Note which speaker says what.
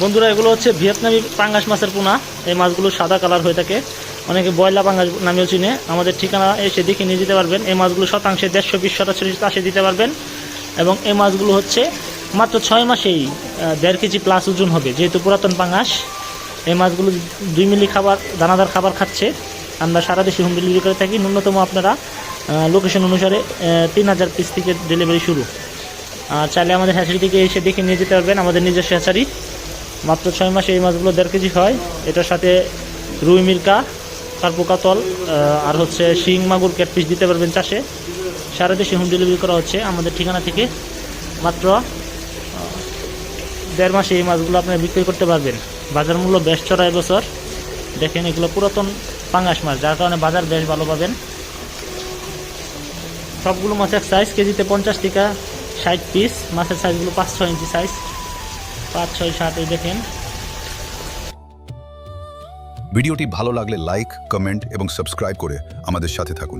Speaker 1: বন্ধুরা, এগুলো হচ্ছে ভিয়েতনামি পাঙ্গাস মাছের পোনা। এই মাছগুলো সাদা কালার হয়ে থাকে, অনেকে বয়লা পাঙ্গাস নামেও চিনে। আমাদের ঠিকানা এসে দেখে নিয়ে যেতে পারবেন। এই মাছগুলো শতাংশে 150 সরাসরি চাষে দিতে পারবেন। এবং এই মাছগুলো হচ্ছে মাত্র 6 মাসেই 1.5 কেজি প্লাস ওজন হবে, যেহেতু পুরাতন পাঙ্গাস। এই মাছগুলো 2 মিলি খাবার, দানাদার খাবার খাচ্ছে। আমরা সারা দেশে হোম ডেলিভারি করে থাকি। ন্যূনতম আপনারা লোকেশন অনুসারে 3000 পিস থেকে ডেলিভারি শুরু। আর চাইলে আমাদের হ্যাচারি থেকে এসে দেখে নিয়ে যেতে পারবেন। আমাদের নিজস্ব হ্যাচারি। মাত্র 6 মাসে এই মাছগুলো 1.5 কেজি হয়। এটার সাথে রুই, মিরকা, কার্পু, কাতল আর হচ্ছে শিং, মাগুর, ক্যাটফিশ দিতে পারবেন চাষে। সারা দেশে হোম ডেলিভারি করা হচ্ছে আমাদের ঠিকানা থেকে। মাত্র 1.5 মাসে এই মাছগুলো আপনারা বিক্রি করতে পারবেন। বাজার মূল্য বেশ চড়া এবছর। দেখেন, এগুলো পুরাতন পাঙ্গাস মাছ, যার কারণে বাজার বেশ ভালো পাবেন। সবগুলো মাছের সাইজ কেজিতে 50 থেকে 60 পিস। মাছের সাইজগুলো 5-6 ইঞ্চি সাইজ, 5, 6, 7 এই দেখেন।
Speaker 2: ভিডিওটি ভালো লাগলে লাইক, কমেন্ট এবং সাবস্ক্রাইব করে আমাদের সাথে থাকুন।